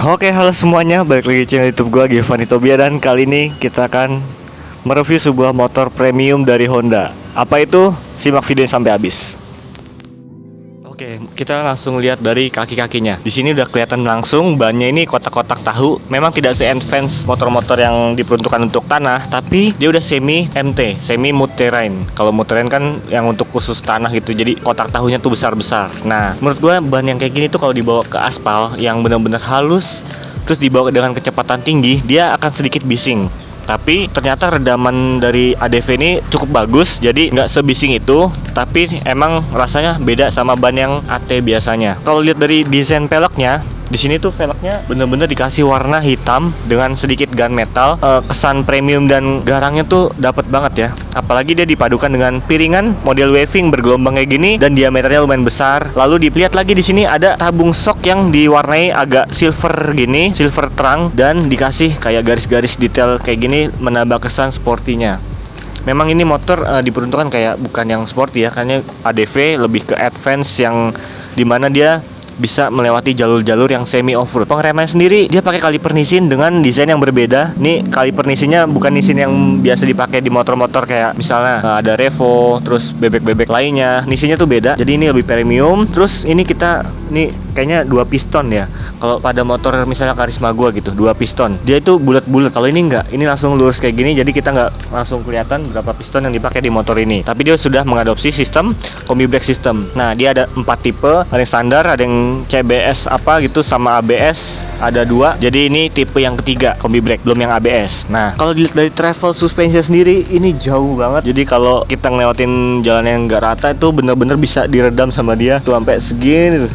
Oke, halo semuanya, balik lagi di channel YouTube gua Giovanni Tobia. Dan kali ini kita akan mereview sebuah motor premium dari Honda. Apa itu? Simak videonya sampai habis. Oke, kita langsung lihat dari kaki-kakinya. Di sini udah kelihatan langsung bannya ini kotak-kotak tahu. Memang tidak se-advance motor-motor yang diperuntukkan untuk tanah, tapi dia udah semi MT, semi mud terrain. Kalau mud terrain kan yang untuk khusus tanah gitu. Jadi kotak tahunya tuh besar-besar. Nah, menurut gua ban yang kayak gini tuh kalau dibawa ke aspal yang benar-benar halus, terus dibawa dengan kecepatan tinggi, dia akan sedikit bising. Tapi ternyata redaman dari ADV ini cukup bagus, jadi nggak sebising itu. Tapi emang rasanya beda sama ban yang AT biasanya. Kalau lihat dari desain peleknya, di sini tuh velgnya bener-bener dikasih warna hitam dengan sedikit gunmetal. Kesan premium dan garangnya tuh dapat banget ya. Apalagi dia dipadukan dengan piringan model waving bergelombang kayak gini dan diameternya lumayan besar. Lalu dilihat lagi di sini ada tabung shock yang diwarnai agak silver gini, silver terang, dan dikasih kayak garis-garis detail kayak gini menambah kesan sportinya. Memang ini motor diperuntukkan kayak bukan yang sporty ya, karena ADV lebih ke advance yang dimana dia bisa melewati jalur-jalur yang semi off-road. Pengeremannya sendiri dia pakai kaliper nisin dengan desain yang berbeda. Nih kaliper nisinnya bukan nisin yang biasa dipakai di motor-motor kayak misalnya ada Revo, terus bebek-bebek lainnya. Nisinnya tuh beda. Jadi ini lebih premium. Terus ini kita kayaknya 2 piston ya. Kalau pada motor misalnya Karisma gua gitu, 2 piston. Dia itu bulat-bulat. Kalau ini enggak. Ini langsung lurus kayak gini. Jadi kita nggak langsung kelihatan berapa piston yang dipakai di motor ini. Tapi dia sudah mengadopsi sistem kombi brake system. Nah, dia ada 4 tipe. Ada yang standar, ada yang CBS apa gitu sama ABS, ada 2. Jadi ini tipe yang ketiga kombi brake, belum yang ABS. Nah, kalau dilihat dari travel suspension sendiri ini jauh banget. Jadi kalau kita ngelewatin jalan yang nggak rata itu bener-bener bisa diredam sama dia tuh sampai segini tuh.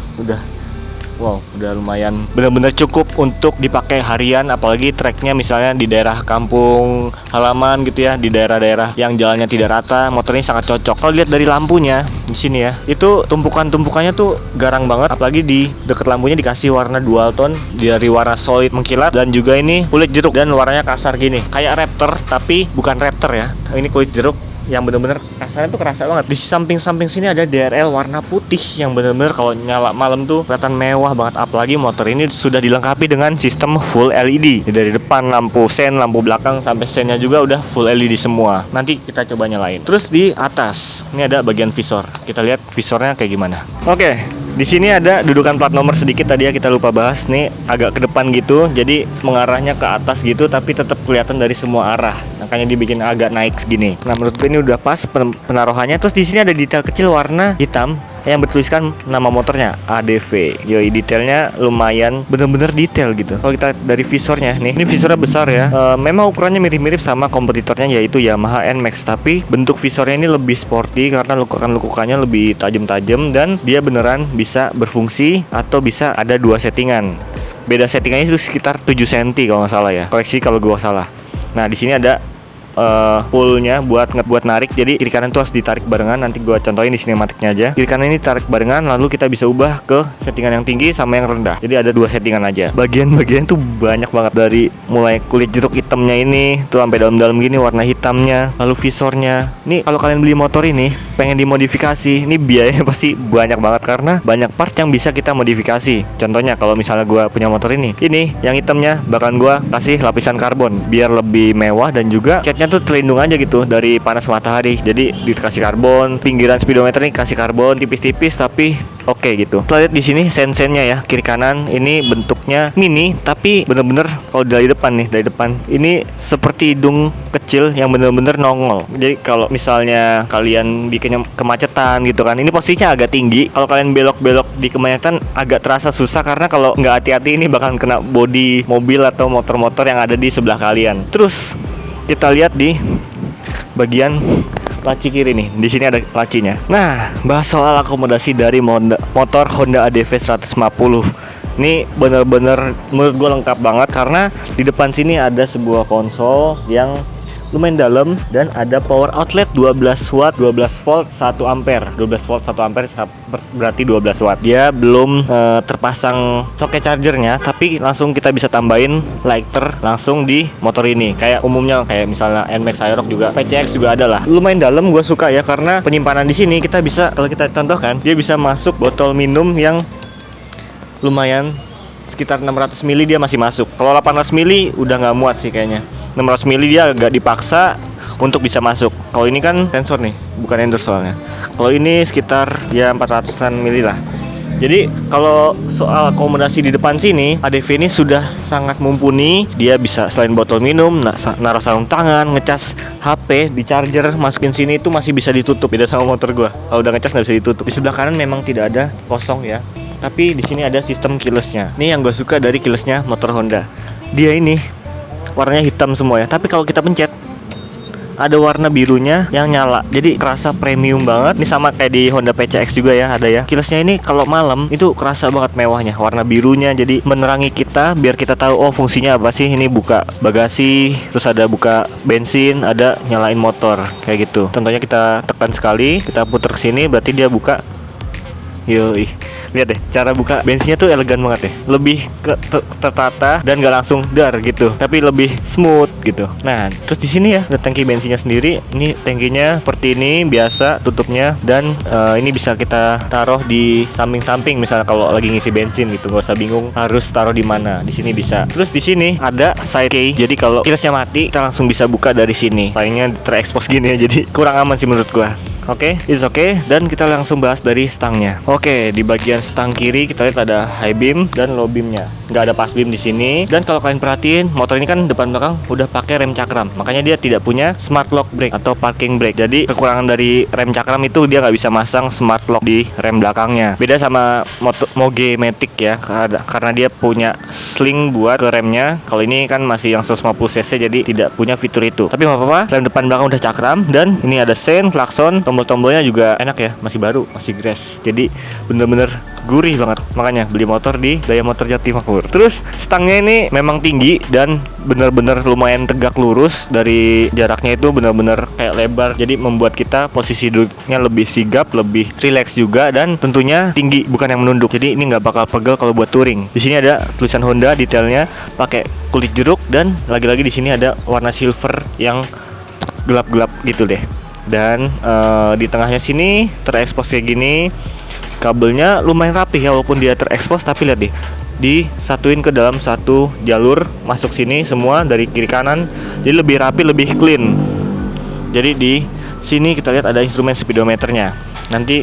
Udah lumayan, bener-bener cukup untuk dipakai harian. Apalagi treknya misalnya di daerah kampung halaman gitu ya, di daerah-daerah yang jalannya tidak rata, motor ini sangat cocok. Kalau lihat dari lampunya di sini ya, itu tumpukannya tuh garang banget. Apalagi di dekat lampunya dikasih warna dual tone dari warna solid mengkilat dan juga ini kulit jeruk dan warnanya kasar gini, kayak Raptor tapi bukan Raptor ya. Ini kulit jeruk yang bener-bener kasarnya tuh kerasa banget. Di samping-samping sini ada DRL warna putih yang bener-bener kalau nyala malam tuh kelihatan mewah banget. Apalagi motor ini sudah dilengkapi dengan sistem full LED. Dari depan lampu sen, lampu belakang sampai sennya juga udah full LED semua. Nanti kita coba nyalain. Terus di atas ini ada bagian visor. Kita lihat visornya kayak gimana. Oke, di sini ada dudukan plat nomor sedikit tadi ya, kita lupa bahas. Nih agak ke depan gitu, jadi mengarahnya ke atas gitu, tapi tetap kelihatan dari semua arah. Makanya dibikin agak naik segini. Nah, menurut gue ini udah pas penaruhannya. Terus di sini ada detail kecil warna hitam yang bertuliskan nama motornya ADV. Yoi, detailnya lumayan bener-bener detail gitu. Kalau kita dari visornya nih, ini visornya besar ya. Memang ukurannya mirip-mirip sama kompetitornya yaitu Yamaha NMAX, tapi bentuk visornya ini lebih sporty karena lekukan-lekukannya lebih tajam-tajam dan dia beneran bisa berfungsi atau bisa ada 2 settingan. Beda settingannya itu sekitar 7 cm kalau nggak salah ya. Koreksi kalau gua salah. Nah, di sini ada pullnya buat narik. Jadi kiri kanan tuh harus ditarik barengan. Nanti gua contohin di sinematiknya aja. Kiri kanan ini tarik barengan, lalu kita bisa ubah ke settingan yang tinggi sama yang rendah. Jadi ada 2 settingan aja. Bagian-bagian tuh banyak banget, dari mulai kulit jeruk hitamnya ini tuh sampai dalam-dalam gini warna hitamnya, lalu visornya. Nih kalau kalian beli motor ini pengen dimodifikasi, ini biayanya pasti banyak banget karena banyak part yang bisa kita modifikasi. Contohnya kalau misalnya gua punya motor ini yang hitamnya bakalan gua kasih lapisan karbon biar lebih mewah dan juga catnya tuh terlindung aja gitu dari panas matahari. Jadi dikasih karbon, pinggiran speedometer nih kasih karbon tipis-tipis tapi oke gitu. Kita lihat di sini sen-sennya ya, kiri kanan ini bentuknya mini tapi bener-bener kalau dari depan ini seperti hidung kecil yang bener-bener nongol. Jadi kalau misalnya kalian bikin kemacetan gitu kan, ini posisinya agak tinggi. Kalau kalian belok-belok di kemacetan agak terasa susah karena kalau nggak hati-hati ini bakalan kena bodi mobil atau motor-motor yang ada di sebelah kalian. Terus kita lihat di bagian laci kiri nih, di sini ada lacinya. Nah, bahas soal akomodasi dari motor Honda ADV 150. Ini bener-bener menurut gue lengkap banget karena di depan sini ada sebuah konsol yang lumayan dalam dan ada power outlet 12 watt, 12 volt 1 ampere. 12 volt 1 ampere berarti 12 watt. Dia belum terpasang soket chargernya, tapi langsung kita bisa tambahin lighter langsung di motor ini. Kayak umumnya kayak misalnya NMAX Aerox juga, PCX juga ada lah. Lumayan dalam, gue suka ya karena penyimpanan di sini kita bisa, kalau kita contohkan, dia bisa masuk botol minum yang lumayan sekitar 600 mili dia masih masuk. Kalau 800 mili udah nggak muat sih kayaknya. 600 mili dia agak dipaksa untuk bisa masuk. Kalau ini kan sensor nih, bukan endorse soalnya. Kalau ini sekitar ya 400-an mili lah. Jadi kalau soal akomodasi di depan sini, ADV ini sudah sangat mumpuni. Dia bisa selain botol minum, naruh sarung tangan, ngecas HP, di charger, masukin sini itu masih bisa ditutup. Beda sama motor gua, kalau udah ngecas nggak bisa ditutup. Di sebelah kanan memang tidak ada, kosong ya. Tapi di sini ada sistem keylessnya. Ini yang gue suka dari keylessnya motor Honda. Dia ini warnanya hitam semua ya. Tapi kalau kita pencet, ada warna birunya yang nyala, jadi kerasa premium banget. Ini sama kayak di Honda PCX juga ya, ada ya. Keylessnya ini kalau malam itu kerasa banget mewahnya, warna birunya jadi menerangi kita biar kita tahu oh fungsinya apa sih. Ini buka bagasi, terus ada buka bensin, ada nyalain motor kayak gitu. Contohnya kita tekan sekali, kita putar ke sini berarti dia buka. Yoi, lihat deh, cara buka bensinnya tuh elegan banget ya. Lebih tertata dan gak langsung dar gitu, tapi lebih smooth gitu. Nah, terus di sini ya ada tangki bensinnya sendiri. Ini tangkinya seperti ini biasa tutupnya, dan ini bisa kita taruh di samping-samping misalnya kalau lagi ngisi bensin gitu. Gak usah bingung harus taruh di mana. Di sini bisa. Terus di sini ada side key. Jadi kalau keylessnya mati, kita langsung bisa buka dari sini. Sayangnya terekspos gini ya, jadi kurang aman sih menurut gua. Oke, it's okay. Dan kita langsung bahas dari stangnya. Oke, di bagian stang kiri kita lihat ada high beam dan low beamnya. Nggak ada pass beam di sini. Dan kalau kalian perhatiin, motor ini kan depan belakang udah pakai rem cakram. Makanya dia tidak punya smart lock brake atau parking brake. Jadi kekurangan dari rem cakram itu dia nggak bisa masang smart lock di rem belakangnya. Beda sama Moge Matic ya, karena dia punya sling buat ke remnya. Kalau ini kan masih yang 150 cc, jadi tidak punya fitur itu. Tapi nggak apa-apa, rem depan belakang udah cakram. Dan ini ada sen, klakson, tombol-tombolnya juga enak ya, masih baru, masih grass. Jadi bener-bener gurih banget. Makanya beli motor di Daya Motor Jati Makmur. Terus stangnya ini memang tinggi dan bener-bener lumayan tegak lurus. Dari jaraknya itu bener-bener kayak lebar, jadi membuat kita posisi duduknya lebih sigap, lebih rileks juga, dan tentunya tinggi, bukan yang menunduk. Jadi ini nggak bakal pegel kalau buat touring. Di sini ada tulisan Honda, detailnya pakai kulit jeruk, dan lagi-lagi di sini ada warna silver yang gelap-gelap gitu deh. Dan di tengahnya sini terekspos kayak gini. Kabelnya lumayan rapih ya, walaupun dia terekspos, tapi lihat deh, disatuin ke dalam satu jalur, masuk sini semua dari kiri kanan. Jadi lebih rapi, lebih clean. Jadi di sini kita lihat ada instrumen speedometernya. Nanti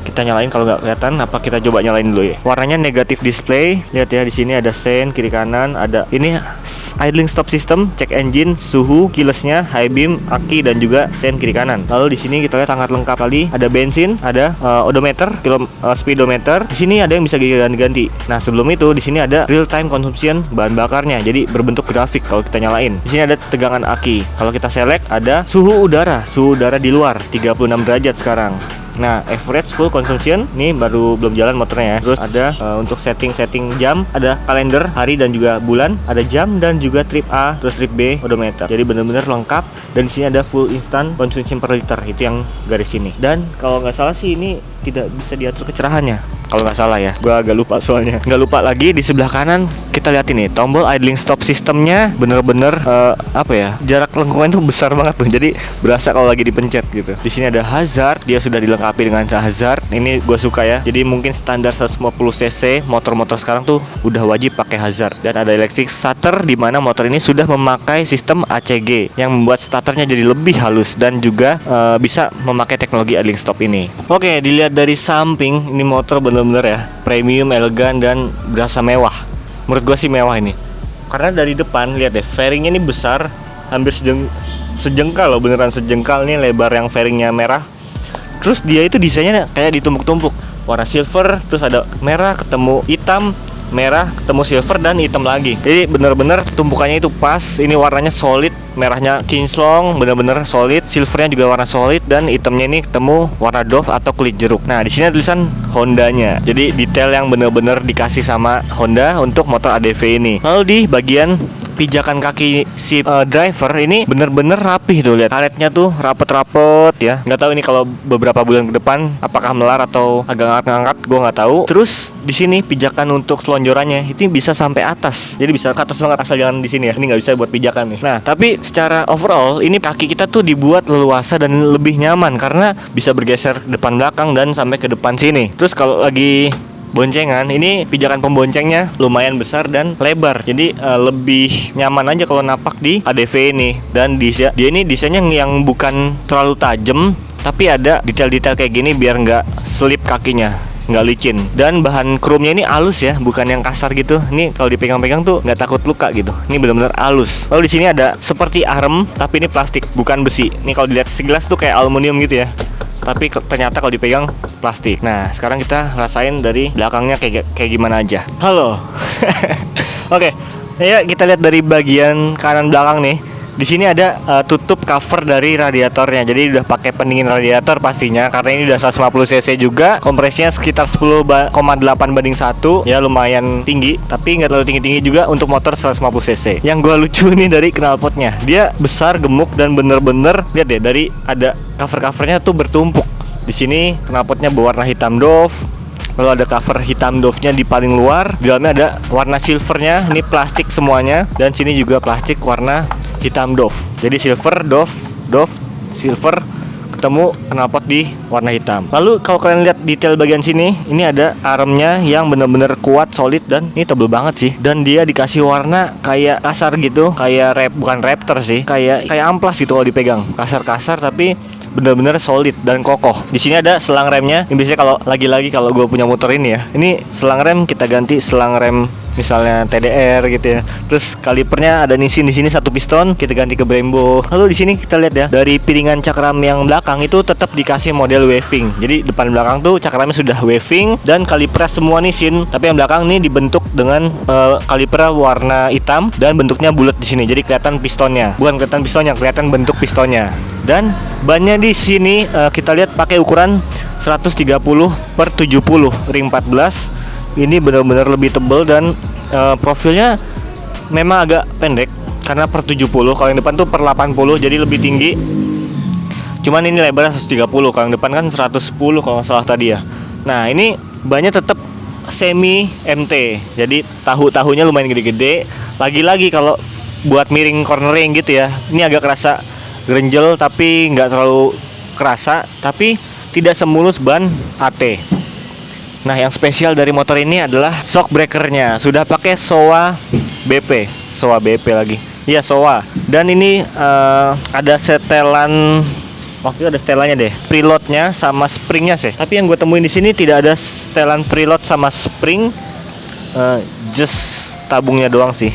kita nyalain kalau nggak kelihatan. Apa kita coba nyalain dulu ya. Warnanya negatif display. Lihat ya, di sini ada sen kiri kanan, ada ini idling stop system, check engine, suhu, keylessnya, high beam, aki, dan juga sen kiri kanan. Lalu di sini kita lihat sangat lengkap kali. Ada bensin, ada odometer, speedometer. Di sini ada yang bisa ganti-ganti. Nah, sebelum itu di sini ada real time consumption bahan bakarnya. Jadi berbentuk grafik kalau kita nyalain. Di sini ada tegangan aki. Kalau kita select ada suhu udara di luar 36 derajat sekarang. Nah, average full consumption ini baru belum jalan motornya ya. Terus ada untuk setting jam, ada kalender hari dan juga bulan, ada jam dan juga trip A, terus trip B, odometer. Jadi benar-benar lengkap. Dan di sini ada full instant consumption per liter, itu yang garis ini. Dan kalau nggak salah sih ini tidak bisa diatur kecerahannya, kalau nggak salah ya. Gua agak lupa soalnya. Nggak lupa lagi di sebelah kanan kita lihat ini tombol idling stop sistemnya bener-bener apa ya, jarak lengkungan itu besar banget tuh. Jadi berasa kalau lagi dipencet gitu. Di sini ada hazard, dia sudah dilengkapi dengan hazard. Ini gue suka ya. Jadi mungkin standar 150 cc motor-motor sekarang tuh udah wajib pakai hazard. Dan ada electric starter, di mana motor ini sudah memakai sistem ACG yang membuat starternya jadi lebih halus dan juga bisa memakai teknologi idling stop ini. Oke, dilihat dari samping, ini motor bener-bener ya premium, elegan, dan berasa mewah. Menurut gue sih mewah ini. Karena dari depan lihat deh, fairingnya ini besar, hampir sejengkal loh, beneran sejengkal nih lebar yang fairingnya merah. Terus dia itu desainnya kayak ditumpuk-tumpuk, warna silver, terus ada merah ketemu hitam, merah ketemu silver, dan hitam lagi. Jadi bener-bener tumpukannya itu pas. Ini warnanya solid, merahnya kinclong, bener-bener solid, silvernya juga warna solid, dan hitamnya ini ketemu warna doff atau kulit jeruk. Nah, di sini ada tulisan Hondanya. Jadi detail yang bener-bener dikasih sama Honda untuk motor ADV ini. Lalu di bagian pijakan kaki si driver ini bener-bener rapih tuh, lihat karetnya tuh rapet-rapet ya. Nggak tahu ini kalau beberapa bulan ke depan apakah melar atau agak ngangkat, gue nggak tahu. Terus di sini pijakan untuk selonjorannya itu bisa sampai atas, jadi bisa ke atas banget, asal jangan di sini ya. Ini nggak bisa buat pijakan nih. Nah, tapi secara overall ini kaki kita tuh dibuat leluasa dan lebih nyaman karena bisa bergeser depan belakang dan sampai ke depan sini. Terus kalau lagi boncengan. Ini pijakan pemboncengnya lumayan besar dan lebar, jadi lebih nyaman aja kalau napak di ADV ini. Dan dia ini desainnya yang bukan terlalu tajam, tapi ada detail-detail kayak gini biar nggak selip kakinya, nggak licin. Dan bahan chrome-nya ini halus ya, bukan yang kasar gitu. Ini kalau dipegang-pegang tuh nggak takut luka gitu. Ini benar-benar halus. Lalu di sini ada seperti arm, tapi ini plastik, bukan besi. Ini kalau dilihat sekilas tuh kayak aluminium gitu ya, tapi ternyata kalau dipegang plastik. Nah, sekarang kita rasain dari belakangnya kayak gimana aja. Halo. Oke, ya kita lihat dari bagian kanan belakang nih. Di sini ada tutup cover dari radiatornya. Jadi udah pakai pendingin radiator pastinya, karena ini udah 150 cc juga. Kompresinya sekitar 10,8 banding 1. Ya lumayan tinggi, tapi nggak terlalu tinggi-tinggi juga untuk motor 150 cc. Yang gua lucu nih dari knalpotnya, dia besar, gemuk, dan bener-bener lihat deh, dari ada cover-covernya tuh bertumpuk. Di sini knalpotnya berwarna hitam doff. Lalu ada cover hitam doff-nya di paling luar. Di dalamnya ada warna silvernya, ini plastik semuanya. Dan sini juga plastik warna hitam doff. Jadi silver, doff, silver, ketemu knalpot di warna hitam. Lalu kalau kalian lihat detail bagian sini, ini ada armnya yang bener-bener kuat, solid, dan ini tebel banget sih. Dan dia dikasih warna kayak kasar gitu, kayak bukan Raptor sih, kayak amplas gitu kalau dipegang. Kasar-kasar tapi bener-bener solid dan kokoh. Di sini ada selang remnya. Ini biasanya kalau lagi-lagi kalau gue punya motor ini ya, ini selang rem kita ganti selang rem misalnya TDR gitu ya. Terus kalipernya ada nisin di sini satu piston, kita ganti ke Brembo. Lalu di sini kita lihat ya, dari piringan cakram yang belakang itu tetap dikasih model waving. Jadi depan belakang tuh cakramnya sudah waving dan kalipernya semua nisin. Tapi yang belakang nih dibentuk dengan kaliper warna hitam dan bentuknya bulat di sini. Jadi kelihatan pistonnya. Bukan kelihatan pistonnya, kelihatan bentuk pistonnya. Dan bannya di sini kita lihat pakai ukuran 130/70 ring 14. Ini benar-benar lebih tebal dan profilnya memang agak pendek karena per 70. Kalau yang depan tuh per 80, jadi lebih tinggi. Cuman ini lebarnya 130. Kalau yang depan kan 110 kalau nggak salah tadi ya. Nah, ini bannya tetap semi MT. Jadi tahu-tahunya lumayan gede-gede. Lagi-lagi kalau buat miring cornering gitu ya, ini agak kerasa grenjel tapi nggak terlalu kerasa, tapi tidak semulus ban AT. Nah, yang spesial dari motor ini adalah shock breakernya. Sudah pakai Showa BP lagi. Iya, Showa. Dan ini ada setelan, waktu itu ada setelannya deh, preloadnya sama springnya sih. Tapi yang gue temuin di sini tidak ada setelan preload sama spring, just tabungnya doang sih.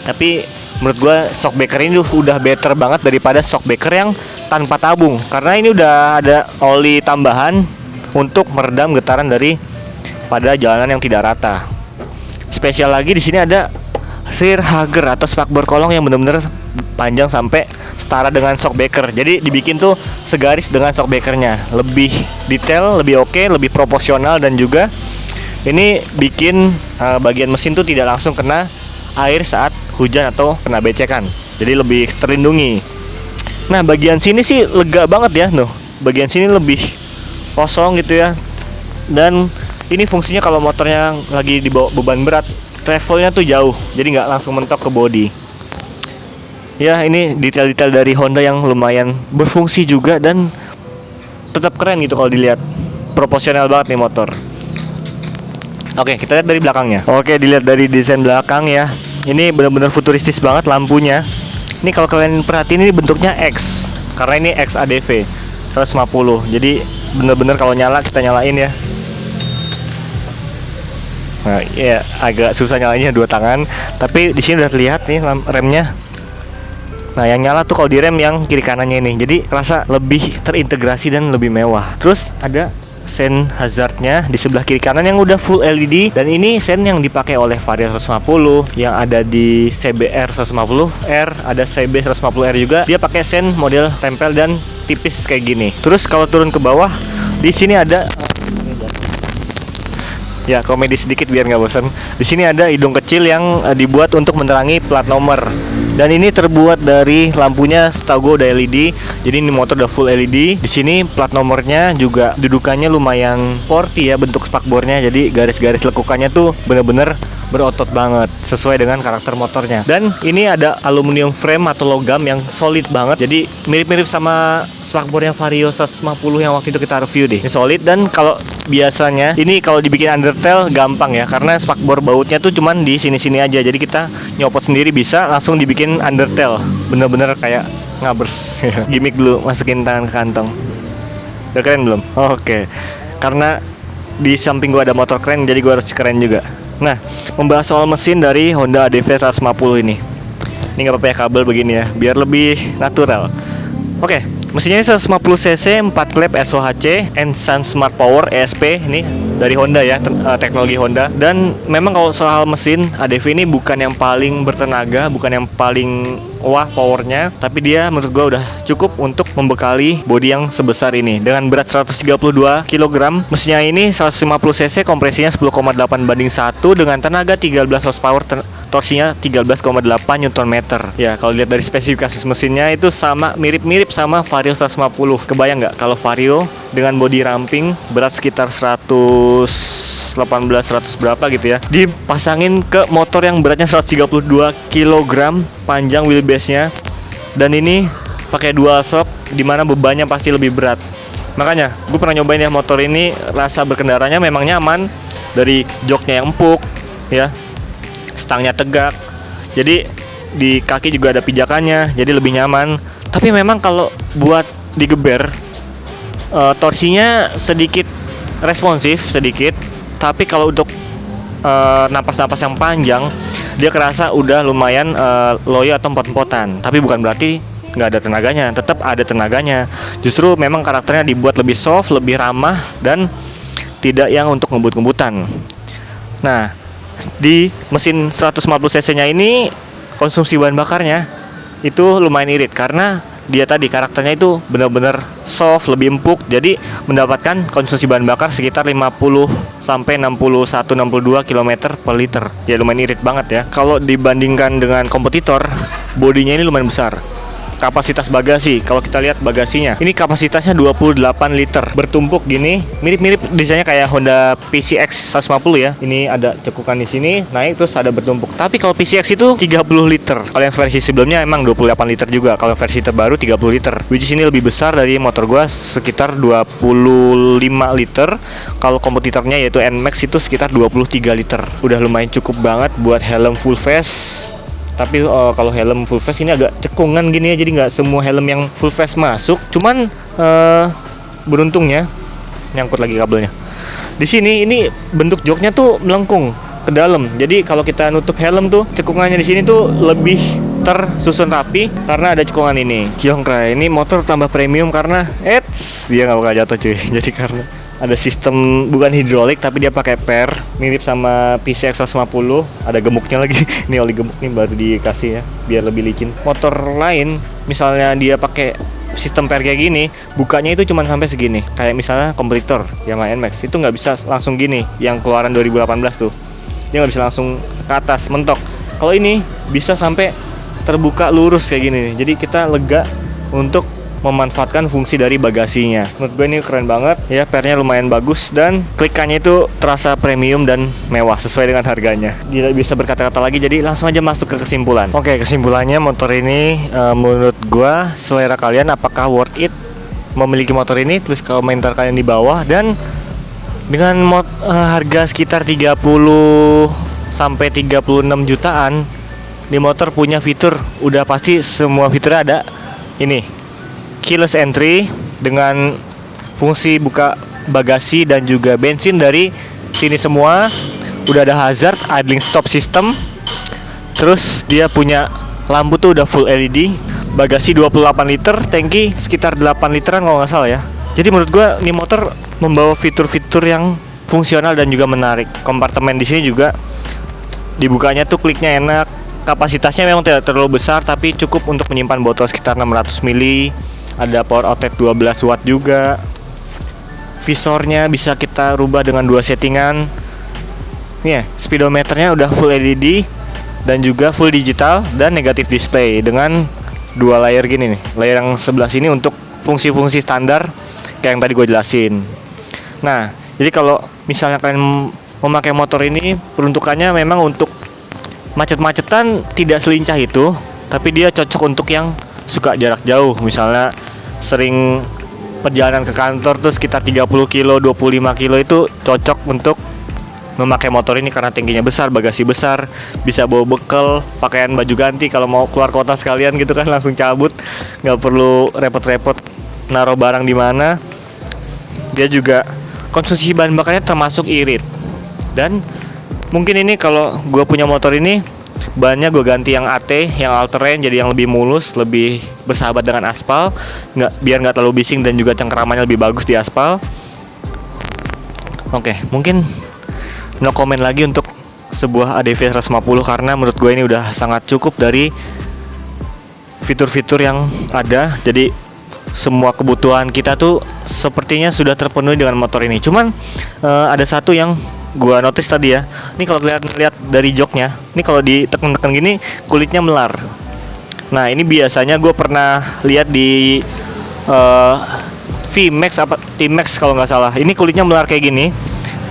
Tapi menurut gue shockbreaker ini udah better banget daripada shockbreaker yang tanpa tabung, karena ini udah ada oli tambahan untuk meredam getaran dari pada jalanan yang tidak rata. Spesial lagi di sini ada rear hugger atau spakbor kolong yang benar-benar panjang sampai setara dengan shockbreaker. Jadi dibikin tuh segaris dengan shockbreakernya, lebih detail, lebih oke, lebih proporsional, dan juga ini bikin bagian mesin tuh tidak langsung kena air saat hujan atau kena becekan, jadi lebih terlindungi. Nah, bagian sini sih lega banget ya, bagian sini lebih kosong gitu ya. Dan ini fungsinya kalau motornya lagi dibawa beban berat, travelnya tuh jauh, jadi nggak langsung mentok ke bodi. Ya, ini detail-detail dari Honda yang lumayan berfungsi juga dan tetap keren gitu kalau dilihat. Proporsional banget nih motor. Oke, kita lihat dari belakangnya. Oke, dilihat dari desain belakang ya. Ini benar-benar futuristis banget lampunya. Ini kalau kalian perhatiin ini bentuknya X, karena ini X ADV 150. Jadi benar-benar kalau nyala kita nyalain ya. Nah, ya agak susah nyalanya dua tangan, tapi di sini udah terlihat nih remnya. Nah, yang nyala tuh kalau di rem yang kiri kanannya ini. Jadi rasa lebih terintegrasi dan lebih mewah. Terus ada sen hazardnya di sebelah kiri kanan yang udah full LED, dan ini sen yang dipakai oleh Vario 150 yang ada di CBR 150R, ada CB 150R juga. Dia pakai sen model tempel dan tipis kayak gini. Terus kalau turun ke bawah, di sini ada ya komedi sedikit biar nggak bosan. Di sini ada hidung kecil yang dibuat untuk menerangi plat nomor. Dan ini terbuat dari lampunya, setahu gue udah LED. Jadi ini motor udah full LED. Di sini plat nomornya juga dudukannya lumayan sporty ya bentuk spakbornya. Jadi garis-garis lekukannya tuh bener-bener berotot banget sesuai dengan karakter motornya. Dan ini ada aluminium frame atau logam yang solid banget. Jadi mirip-mirip sama spakbornya Vario 150 yang waktu itu kita review deh. Ini solid, dan kalau biasanya ini kalau dibikin undertail gampang ya, karena spakbor bautnya tuh cuman di sini-sini aja. Jadi kita nyopot sendiri bisa langsung dibikin undertail. Bener-bener kayak ngabers. Gimik dulu, masukin tangan ke kantong. Udah keren belum? Oke. Karena di samping gua ada motor keren, jadi gua harus keren juga. Nah, membahas soal mesin dari Honda ADV 150 ini. Ini nggak apa-apa ya kabel begini ya, biar lebih natural. Oke, mesinnya 150 cc 4 klep SOHC Ensan Smart Power ESP, ini dari Honda ya, teknologi Honda. Dan memang kalau soal mesin ADV ini bukan yang paling bertenaga, bukan yang paling wah powernya, tapi dia menurut gua udah cukup untuk membekali bodi yang sebesar ini. Dengan berat 132 kg, mesinnya ini 150 cc, kompresinya 10,8 banding 1 dengan tenaga 13 horsepower, torsinya 13,8 Nm. Ya, kalau lihat dari spesifikasi mesinnya itu sama, mirip-mirip sama Vario 150. Kebayang nggak kalau Vario dengan bodi ramping berat sekitar 118 100 berapa gitu ya, dipasangin ke motor yang beratnya 132 kg, panjang wheelbase-nya, dan ini pakai dual shock dimana bebannya pasti lebih berat. Makanya gue pernah nyobain ya motor ini, rasa berkendaranya memang nyaman, dari joknya yang empuk ya, stangnya tegak, jadi di kaki juga ada pijakannya, jadi lebih nyaman. Tapi memang kalau buat digeber, torsinya sedikit responsif sedikit. Tapi kalau untuk napas-napas yang panjang, dia kerasa udah lumayan loyo atau empot-empotan. Tapi bukan berarti nggak ada tenaganya, tetap ada tenaganya. Justru memang karakternya dibuat lebih soft, lebih ramah, dan tidak yang untuk ngebut-ngebutan. Nah, di mesin 150 cc-nya ini konsumsi bahan bakarnya itu lumayan irit, karena dia tadi karakternya itu benar-benar soft, lebih empuk. Jadi mendapatkan konsumsi bahan bakar sekitar 50 sampai 61-62 km per liter. Ya lumayan irit banget ya. Kalau dibandingkan dengan kompetitor, bodinya ini lumayan besar. Kapasitas bagasi, kalau kita lihat bagasinya, ini kapasitasnya 28 liter, bertumpuk gini, mirip-mirip desainnya kayak Honda PCX 150 ya. Ini ada cekukan di sini, naik terus ada bertumpuk. Tapi kalau PCX itu 30 liter. Kalau yang versi sebelumnya emang 28 liter juga. Kalau versi terbaru 30 liter. Which is ini lebih besar dari motor gua sekitar 25 liter. Kalau kompetitornya yaitu NMAX itu sekitar 23 liter. Udah lumayan cukup banget buat helm full face. Tapi kalau helm full face ini agak cekungan gini ya, jadi nggak semua helm yang full face masuk. Cuman beruntungnya nyangkut lagi kabelnya. Di sini ini bentuk joknya tuh melengkung ke dalam. Jadi kalau kita nutup helm tuh, cekungannya di sini tuh lebih tersusun rapi karena ada cekungan ini. Kyongkrai ini motor tambah premium karena dia nggak bakal jatuh cuy. Jadi karena ada sistem bukan hidrolik tapi dia pakai per, mirip sama PCX 150. Ada gemuknya lagi. Ini oli gemuk nih baru dikasih ya biar lebih licin. Motor lain misalnya dia pakai sistem per kayak gini, bukanya itu cuma sampai segini. Kayak misalnya kompetitor Yamaha NMAX itu nggak bisa langsung gini, yang keluaran 2018 tuh dia nggak bisa langsung ke atas mentok. Kalau ini bisa sampai terbuka lurus kayak gini nih. Jadi kita lega untuk memanfaatkan fungsi dari bagasinya. Menurut gue ini keren banget ya, pernya lumayan bagus dan klikannya itu terasa premium dan mewah sesuai dengan harganya. Tidak bisa berkata-kata lagi, jadi langsung aja masuk ke kesimpulan. Oke, kesimpulannya motor ini menurut gue selera kalian apakah worth it memiliki motor ini? Tulis komentar kalian di bawah. Dan dengan harga sekitar 30 sampai 36 jutaan, di motor punya fitur, udah pasti semua fiturnya ada. Ini keyless entry dengan fungsi buka bagasi dan juga bensin dari sini semua. Udah ada hazard, idling stop system. Terus dia punya lampu tuh udah full LED. Bagasi 28 liter, tangki sekitar 8 literan kalau nggak salah ya. Jadi menurut gua ini motor membawa fitur-fitur yang fungsional dan juga menarik. Kompartemen di sini juga dibukanya tuh kliknya enak. Kapasitasnya memang tidak terlalu besar tapi cukup untuk menyimpan botol sekitar 600 ml. Ada power outlet 12 watt juga. Visornya bisa kita rubah dengan 2 settingan. Nih ya, speedometernya udah full LED dan juga full digital dan negatif display dengan 2 layer gini nih. Layer yang sebelah sini untuk fungsi-fungsi standar kayak yang tadi gue jelasin. Nah, jadi kalau misalnya kalian memakai motor ini peruntukannya memang untuk macet-macetan tidak selincah itu, tapi dia cocok untuk yang suka jarak jauh. Misalnya sering perjalanan ke kantor tuh sekitar 30 kilo, 25 kilo itu cocok untuk memakai motor ini karena tangkinya besar, bagasi besar, bisa bawa bekal, pakaian baju ganti kalau mau keluar kota sekalian gitu kan, langsung cabut, nggak perlu repot-repot naruh barang di mana. Dia juga konsumsi bahan bakarnya termasuk irit. Dan mungkin ini kalau gue punya motor ini, bannya gue ganti yang AT, yang all terrain, jadi yang lebih mulus, lebih bersahabat dengan aspal, biar nggak terlalu bising dan juga cengkeramannya lebih bagus di aspal. Oke, mungkin no comment lagi untuk sebuah ADV 150 karena menurut gue ini udah sangat cukup dari fitur-fitur yang ada. Jadi semua kebutuhan kita tuh sepertinya sudah terpenuhi dengan motor ini. Cuman ada satu yang gue notice tadi ya. Ini kalau lihat dari joknya, ini kalau ditekan-tekan gini kulitnya melar. Nah ini biasanya gue pernah lihat di VMAX apa T-Max kalau nggak salah. Ini kulitnya melar kayak gini.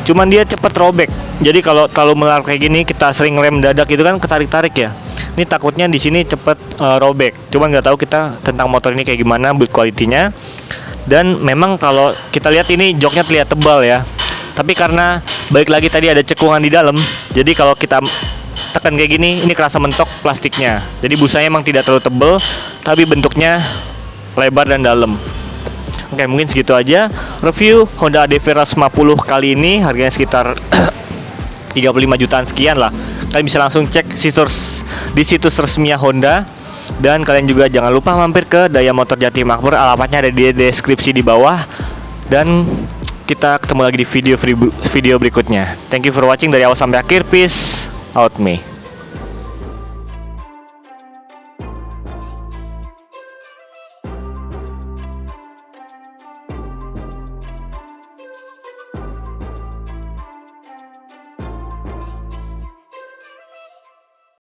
Cuman dia cepet robek. Jadi kalau melar kayak gini, kita sering rem dadak itu kan ketarik-tarik ya. Ini takutnya di sini cepet robek. Cuman nggak tahu kita tentang motor ini kayak gimana build quality-nya. Dan memang kalau kita lihat ini joknya terlihat tebal ya. Tapi karena balik lagi tadi ada cekungan di dalam, jadi kalau kita tekan kayak gini, ini kerasa mentok plastiknya. Jadi busanya emang tidak terlalu tebal, tapi bentuknya lebar dan dalam. Oke, mungkin segitu aja review Honda ADV 150 kali ini. Harganya sekitar 35 jutaan sekian lah. Kalian bisa langsung cek di situs resminya Honda. Dan kalian juga jangan lupa mampir ke Daya Motor Jati Makmur. Alamatnya ada di deskripsi di bawah. Dan kita ketemu lagi di video berikutnya. Thank you for watching dari awal sampai akhir. Peace out me.